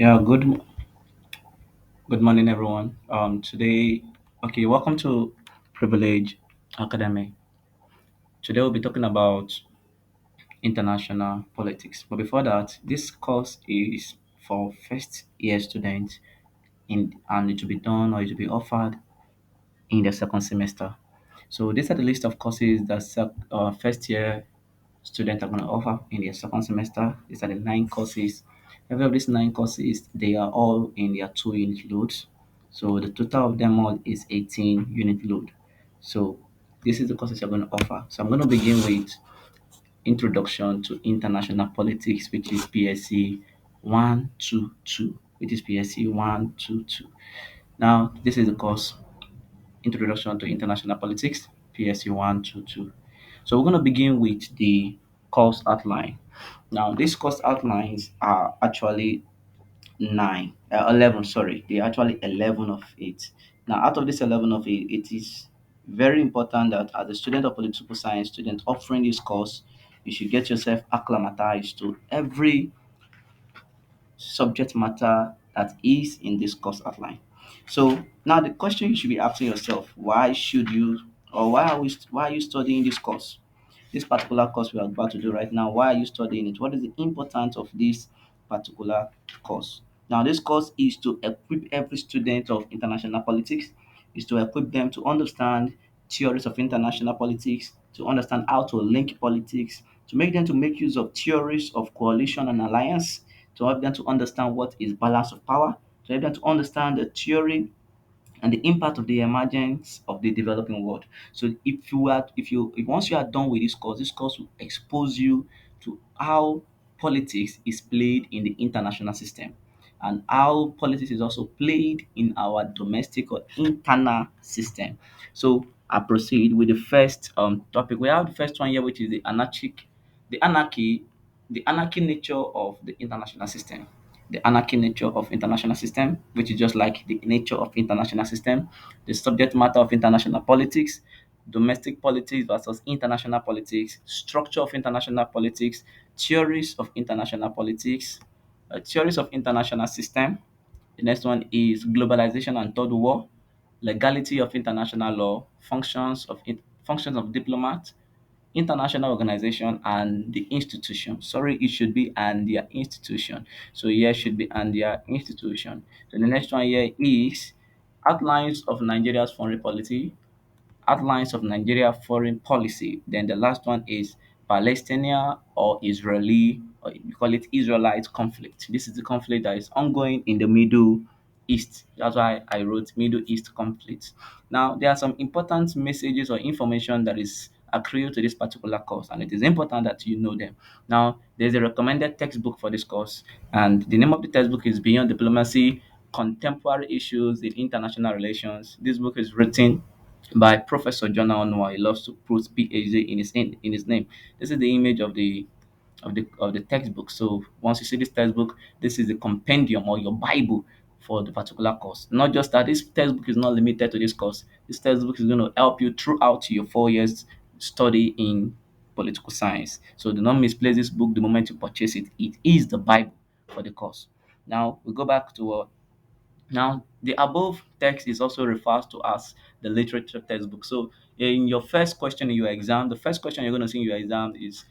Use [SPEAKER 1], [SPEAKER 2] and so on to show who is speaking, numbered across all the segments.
[SPEAKER 1] Yeah, good morning, everyone. Welcome to Privilege Academy. Today we'll be talking about international politics. But before that, this course is for first year students and it will be done or it will be offered in the second semester. So these are the list of courses that first year students are going to offer in their second semester. These are the nine courses. Every of these nine courses, they are all in their 2 unit loads. So the total of them all is 18 unit load. So this is the courses you're going to offer. So I'm going to begin with Introduction to International Politics, which is PSC 122, which is PSC 122. Now, this is the course Introduction to International Politics, PSC 122. So we're going to begin with the course outline. Now, these course outlines are actually 11, sorry, they are actually 11 of it. Now, out of this 11 of it, it is very important that as a student of political science, student offering this course, you should get yourself acclimatized to every subject matter that is in this course outline. So now the question you should be asking yourself, why should you or why are you studying this course? This particular course we are about to do right now, why are you studying it? What is the importance of this particular course? Now this course is to equip every student of international politics, is to equip them to understand theories of international politics, to understand how to link politics, to make them to make use of theories of coalition and alliance, to help them to understand what is balance of power, to help them to understand the theory and the impact of the emergence of the developing world. So if once you are done with this course will expose you to how politics is played in the international system and how politics is also played in our domestic or internal system. So I proceed with the first topic. We have the first one here, which is the anarchy, the anarchy nature of the international system. The anarchy nature of international system, which is just like the nature of international system, the subject matter of international politics, domestic politics versus international politics, structure of international politics, theories of international politics, theories of international system. The next one is globalization and third war, legality of international law, functions of diplomat, international organization and the institution. Sorry, it should be and their institution. So here should be and their institution. So the next one here is outlines of Nigeria's foreign policy, outlines of Nigeria foreign policy. Then the last one is Palestinian or Israeli, or we call it Israelite conflict. This is the conflict that is ongoing in the Middle East. That's why I wrote Middle East conflict. Now, there are some important messages or information that is accrued to this particular course, and it is important that you know them. Now, there's a recommended textbook for this course, and the name of the textbook is Beyond Diplomacy: Contemporary Issues in International Relations. This book is written by Professor Jonah Onuoha. He loves to put PhD in his name. This is the image of the textbook. So once you see this textbook, this is the compendium or your Bible for the particular course. Not just that, this textbook is not limited to this course. This textbook is going to help you throughout your 4 years study in political science. So do not misplace this book the moment you purchase it. It is the Bible for the course. Now we go back to now, the above text is also referred to as the literature textbook. So, in your first question in your exam, the first question you're going to see in your exam is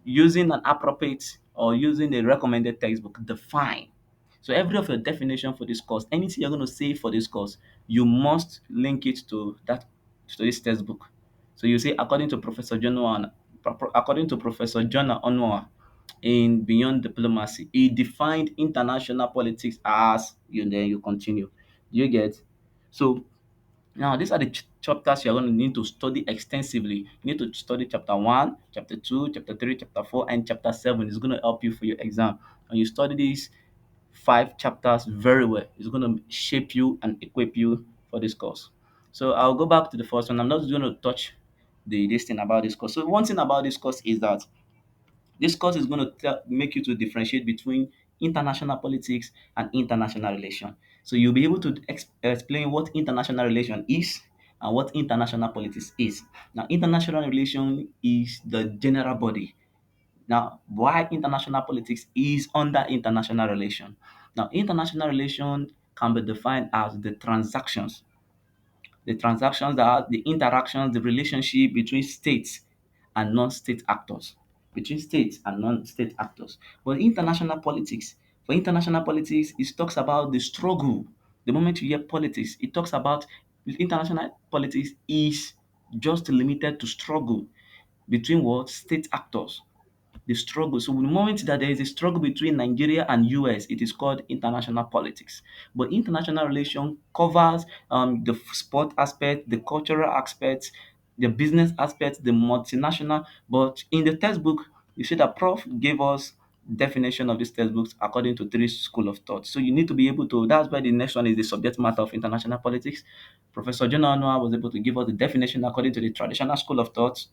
[SPEAKER 1] using an appropriate or using a recommended textbook. Define. So, every of your definition for this course, anything you're going to say for this course, you must link it to this textbook. So, you say according to Professor Jonah Onuoha in Beyond Diplomacy. He defined international politics as then you continue. Do you get? So now these are the chapters you're going to need to study extensively. You need to study chapter 1, chapter 2, chapter 3, chapter 4, and chapter 7. It's going to help you for your exam. And you study these 5 chapters very well. It's going to shape you and equip you for this course. So I'll go back to the first one. I'm not going to touch this thing about this course. So one thing about this course is that this course is going to make you to differentiate between international politics and international relation. So you'll be able to explain what international relation is and what international politics is. Now, international relation is the general body. Now, why international politics is under international relation? Now, international relations can be defined as the transactions that are the interactions, the relationship between states and non-state actors, between states and non-state actors. But for international politics, it talks about the struggle. The moment you hear politics, it talks about international politics is just limited to struggle between what state actors, the struggle. So the moment that there is a struggle between Nigeria and US, it is called international politics. But international relation covers the sport aspect, the cultural aspect, the business aspect, the multinational. But in the textbook, you see that Prof gave us definition of these textbooks according to three school of thought. So you need to be able to. That's why the next one is the subject matter of international politics. Professor Jonah Onuoha was able to give us the definition according to the traditional school of thought,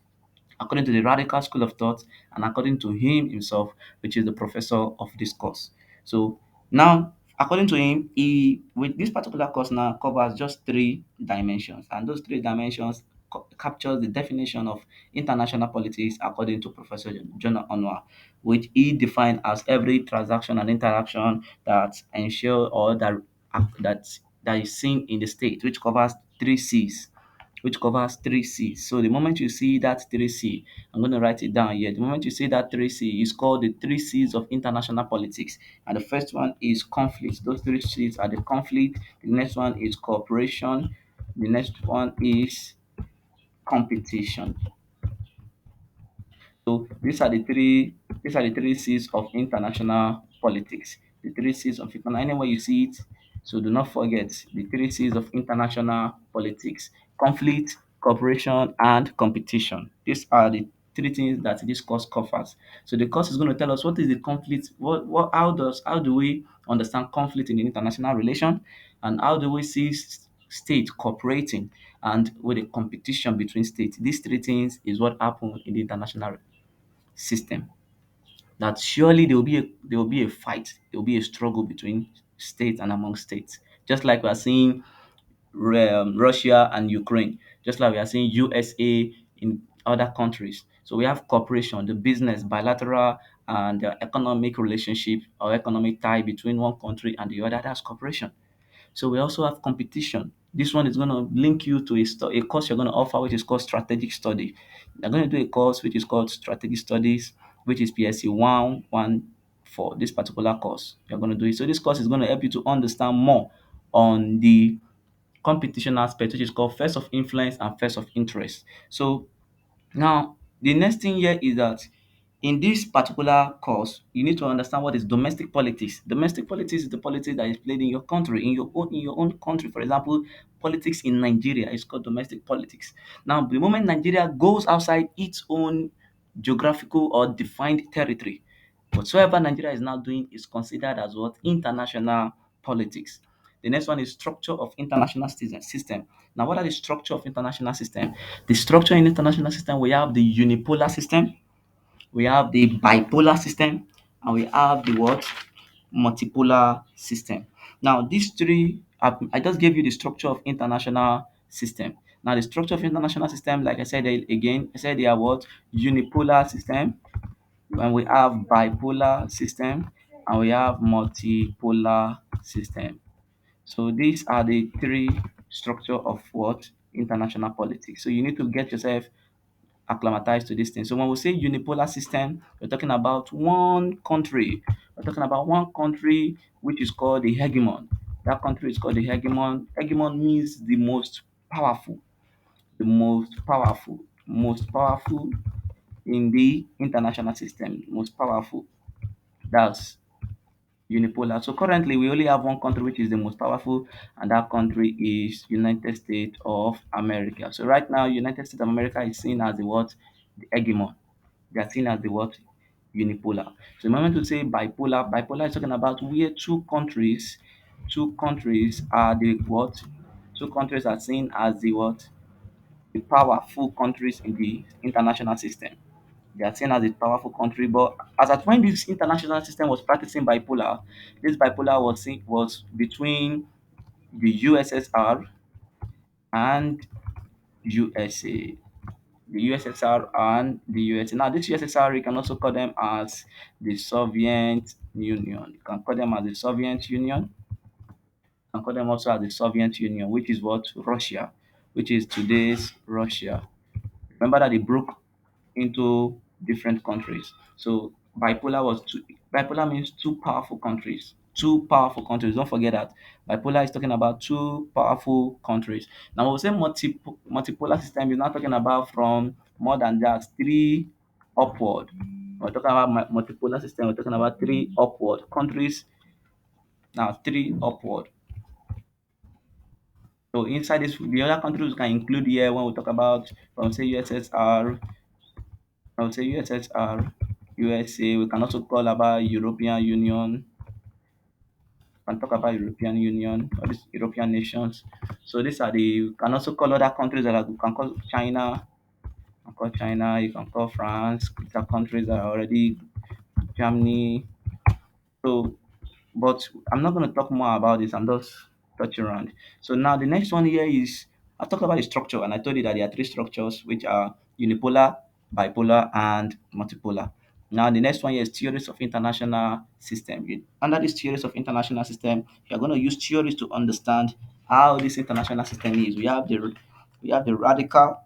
[SPEAKER 1] according to the radical school of thought, and according to him himself, which is the professor of this course. So now, according to him, he with this particular course now covers just three dimensions, and those three dimensions captures the definition of international politics according to Professor Jonah Onwa, which he defined as every transaction and interaction that ensure or that that is seen in the state, which covers three C's. So the moment you see that three C, I'm going to write it down here. The moment you see that three C, is called the three C's of international politics. And the first one is conflict. Those three C's are the conflict. The next one is cooperation. The next one is competition. So these are the three C's of international politics. The three C's of international, anywhere you see it. So do not forget the three C's of international politics: conflict, cooperation, and competition. These are the three things that this course covers. So the course is going to tell us what is the conflict, how do we understand conflict in the international relation, and how do we see state cooperating and with a competition between states. These three things is what happen in the international system. That surely there will be a fight, there will be a struggle between states and among states. Just like we are seeing Russia and Ukraine, just like we are seeing USA in other countries. So we have cooperation, the business, bilateral and economic relationship or economic tie between one country and the other. That's cooperation. So we also have competition. This one is going to link you to a course you're going to offer, which is called strategic study. You're going to do a course which is called strategic studies, which is PSC 1 for this particular course. You're going to do it. So this course is going to help you to understand more on the competition aspect, which is called first of influence and first of interest. So now, the next thing here is that in this particular course, you need to understand what is domestic politics. Domestic politics is the politics that is played in your country, in your own country. For example, politics in Nigeria is called domestic politics. Now, the moment Nigeria goes outside its own geographical or defined territory, whatsoever Nigeria is now doing is considered as what international politics. The next one is structure of international system. Now, what are the structure of international system? The structure in international system, we have the unipolar system, we have the bipolar system, and we have the what? Multipolar system. Now, these three, I just gave you the structure of international system. Now, the structure of international system, like I said again, I said they are what? Unipolar system, when we have bipolar system, and we have multipolar system. So these are the three structure of what? International politics. So you need to get yourself acclimatized to this thing. So when we say unipolar system, we're talking about one country. We're talking about one country which is called the hegemon. That country is called the hegemon. Hegemon means the most powerful, the most powerful in the international system, most powerful. That's unipolar. So currently we only have one country which is the most powerful, and that country is United States of America. So right now, United States of America is seen as the what? The hegemon. They are seen as the what? Unipolar. So the moment we say bipolar is talking about where two countries are the what? Two countries are seen as the what? The powerful countries in the international system. They are seen as a powerful country, but as at when this international system was practicing bipolar, this bipolar was between the USSR and USA. the USSR and the US. Now, this USSR, you can also call them as the Soviet Union. You can call them as the Soviet Union. You can call them also as the Soviet Union, which is what? Russia, which is today's Russia. Remember that they broke into different countries. So bipolar means two powerful countries. Two powerful countries. Don't forget that. Bipolar is talking about two powerful countries. Now when we say multipolar system is not talking about from more than that, three upward. We're talking about multipolar system, we're talking about three upward countries, now three upward. So inside this, the other countries we can include here when we talk about from say USSR, I would say USSR, USA. We can also call about European Union. We can talk about European Union or these European nations. So these are the. We can also call other countries that are, we can call China. You can call China. You can call France. These are countries that are already Germany. So but I'm not going to talk more about this. I'm just touching around. So now the next one here is I talked about the structure, and I told you that there are three structures, which are unipolar, bipolar, and multipolar. Now the next one here is theories of international system. Under this theories of international system, you are going to use theories to understand how this international system is. We have the radical.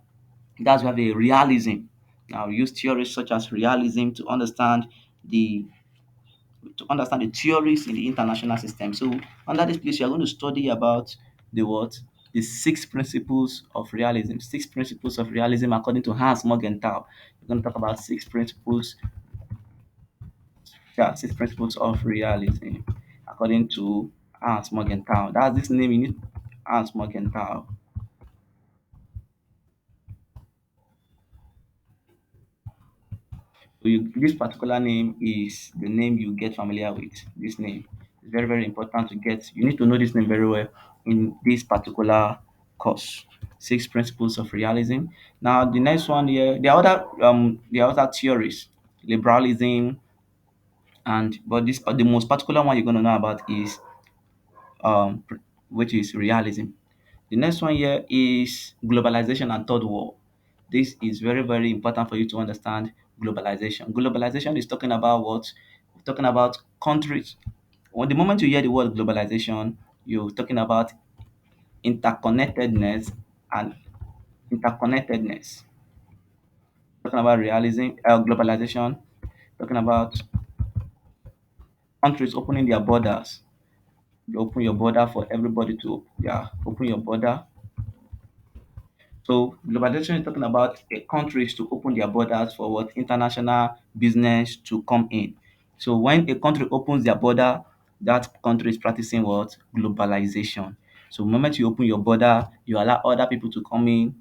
[SPEAKER 1] That's we have the realism. Now we use theories such as realism the to understand the theories in the international system. So under this place, you're going to study about the what? The six principles of realism. Six principles of realism according to Hans Morgenthau. We're going to talk about six principles, yeah, six principles of realism according to Hans Morgenthau. That's this name you need, Hans Morgenthau. So this particular name is the name you get familiar with. This name is very, very important to get. You need to know this name very well in this particular course. Six principles of realism. Now, the next one here, the other theories, liberalism, and but this the most particular one you're going to know about is which is realism. The next one here is globalization and third world. This is very, very important for you to understand globalization. Globalization is talking about what? We're talking about countries. When the moment you hear the word globalization, you're talking about interconnectedness and interconnectedness. Talking about globalization, talking about countries opening their borders. You open your border for everybody to, yeah, open your border. So globalization is talking about countries to open their borders for what international business to come in. So when a country opens their border, that country is practicing what? Globalization. So the moment you open your border, you allow other people to come in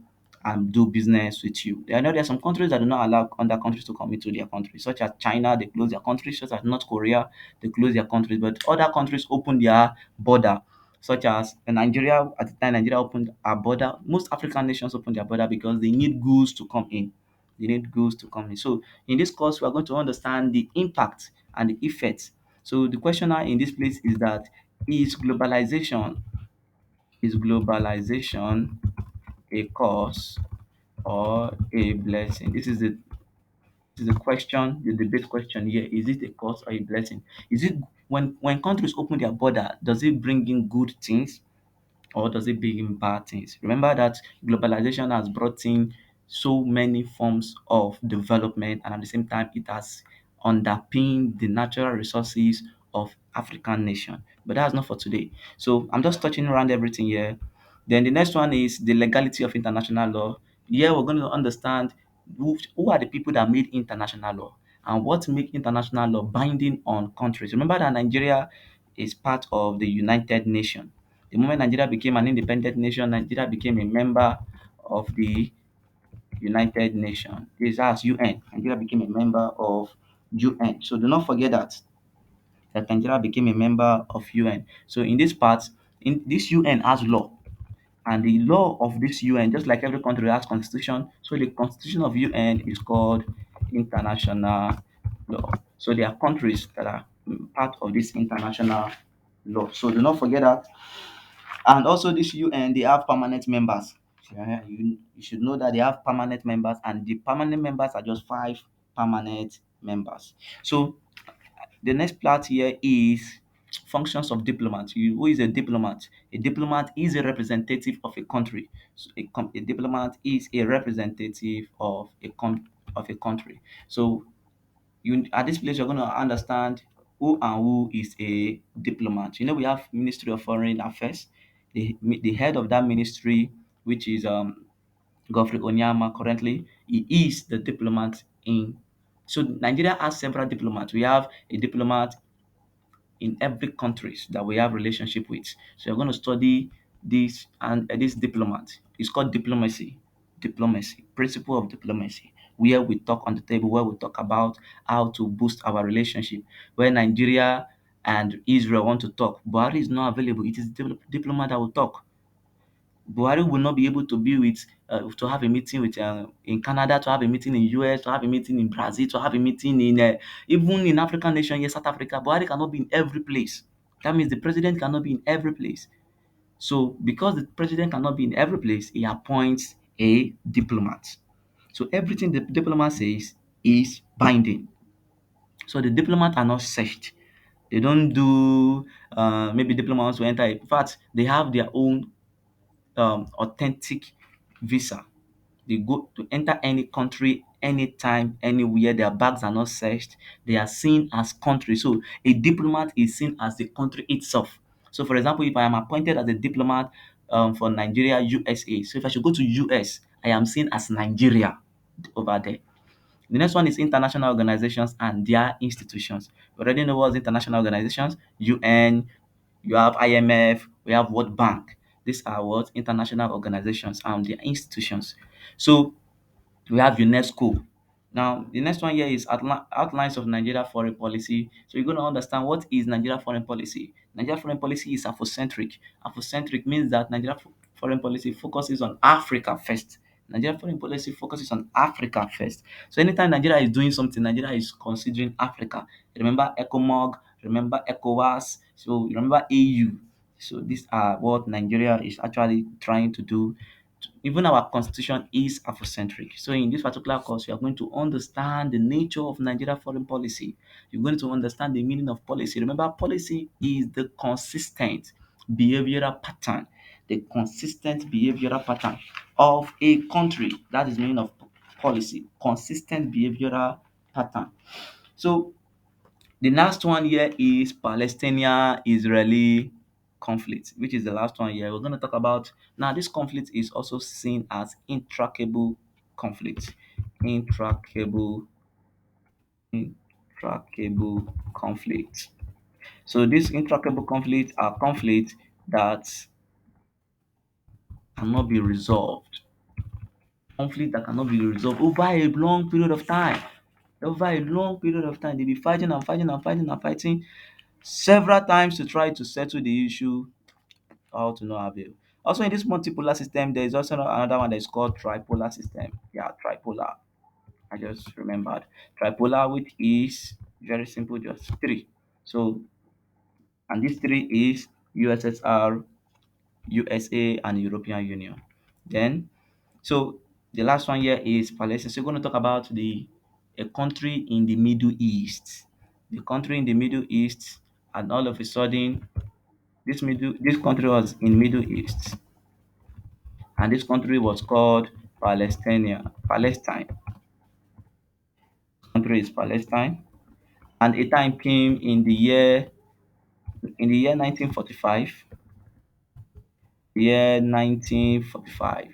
[SPEAKER 1] and do business with you. I know there are some countries that do not allow other countries to come into their country, such as China, they close their countries, such as North Korea, they close their countries, but other countries open their border such as Nigeria. At the time Nigeria opened our border, most African nations opened their border because they need goods to come in. They need goods to come in. So in this course, we are going to understand the impact and the effects. So the question now in this place is that is globalization is globalization a cause or a blessing? This is the question, the debate question here. Is it a cause or a blessing? Is it when countries open their border, does it bring in good things or does it bring in bad things? Remember that globalization has brought in so many forms of development, and at the same time, it has underpinned the natural resources of African nation. But that's not for today. So I'm just touching around everything here. Then the next one is the legality of international law. Here we're going to understand who are the people that made international law and what make international law binding on countries. Remember that Nigeria is part of the United Nations. The moment Nigeria became an independent nation, Nigeria became a member of the United Nations. This as UN. Nigeria became a member of UN. So do not forget that Nigeria became a member of UN. So in this part, in this UN has law. And the law of this UN, just like every country has constitution, so the constitution of UN is called international law. So there are countries that are part of this international law. So do not forget that. And also this UN, they have permanent members. You should know that they have permanent members, and the permanent members are just five permanent members. So the next part here is functions of diplomat. Who is a diplomat? A diplomat is a representative of a country. So a diplomat is a representative of of a country. So you at this place you're going to understand who is a diplomat. We have Ministry of Foreign Affairs. The head of that ministry, which is Godfrey Onyama currently, he is the diplomat in. So Nigeria has several diplomats. We have a diplomat in every countries that we have relationship with. So you're going to study this, and this diplomat. It's called diplomacy. Diplomacy, principle of diplomacy, where we talk on the table, where we talk about how to boost our relationship. Where Nigeria and Israel want to talk, Buhari is not available. It is diplomat that will talk. Buhari will not be able to be with to have a meeting with in Canada, to have a meeting in US, to have a meeting in Brazil, to have a meeting in even in African nation, yes, South Africa. Buhari cannot be in every place. That means the president cannot be in every place. So because the president cannot be in every place, he appoints a diplomat. So everything the diplomat says is binding. So the diplomat are not searched. They don't do maybe diplomats will enter. In fact, they have their own authentic visa. They go to enter any country, anytime, anywhere. Their bags are not searched. They are seen as country. So a diplomat is seen as the country itself. So, for example, if I am appointed as a diplomat for Nigeria, USA. So if I should go to US, I am seen as Nigeria over there. The next one is international organizations and their institutions. We already know what's international organizations: UN, you have IMF, we have World Bank. These are what international organizations and their institutions. So we have UNESCO. Now, the next one here is outlines of Nigeria foreign policy. So you're going to understand what is Nigeria foreign policy. Nigeria foreign policy is Afrocentric. Afrocentric means that Nigeria foreign policy focuses on Africa first. Nigeria foreign policy focuses on Africa first. So anytime Nigeria is doing something, Nigeria is considering Africa. Remember ECOMOG, remember ECOWAS, so remember AU. So these are what Nigeria is actually trying to do. Even our constitution is Afrocentric. So in this particular course, you are going to understand the nature of Nigeria foreign policy. You're going to understand the meaning of policy. Remember, policy is the consistent behavioral pattern, the consistent behavioral pattern of a country. That is the meaning of policy, consistent behavioral pattern. So the last one here is Palestinian-Israeli conflict, which is the last one here. We're going to talk about now. This conflict is also seen as intractable conflict. Intractable, intractable conflict. So these intractable conflicts are conflicts that cannot be resolved. Conflict that cannot be resolved over a long period of time. Over a long period of time, they'll be fighting and fighting and fighting and fighting several times to try to settle the issue. How to no avail. Also, in this multipolar system, there is also another one that is called tripolar system. Yeah, tripolar. I just remembered tripolar, which is very simple, just three. So, and these three is USSR, USA, and European Union. Then, so the last one here is Palestine. So, we're going to talk about the a country in the Middle East. The country in the Middle East, and all of a sudden, this country was in Middle East, and this country was called Palestine. Palestine. Country is Palestine, and a time came in the year 1945. Year 1945.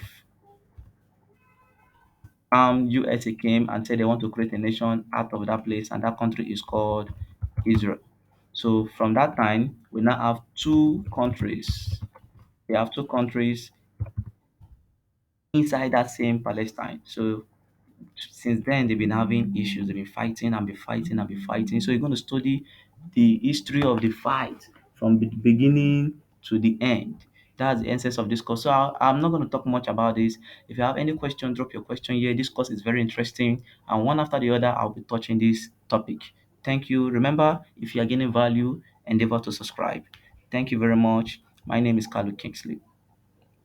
[SPEAKER 1] USA came and said they want to create a nation out of that place, and that country is called Israel. So from that time, we now have two countries. We have two countries inside that same Palestine. So since then they've been having issues. They've been fighting and be fighting and be fighting. So you're going to study the history of the fight from the beginning to the end. That's the essence of this course. So I'm not going to talk much about this. If you have any question, drop your question here. This course is very interesting, and one after the other, I'll be touching this topic. Thank you. Remember, if you are gaining value, endeavor to subscribe. Thank you very much. My name is Kalu Kingsley.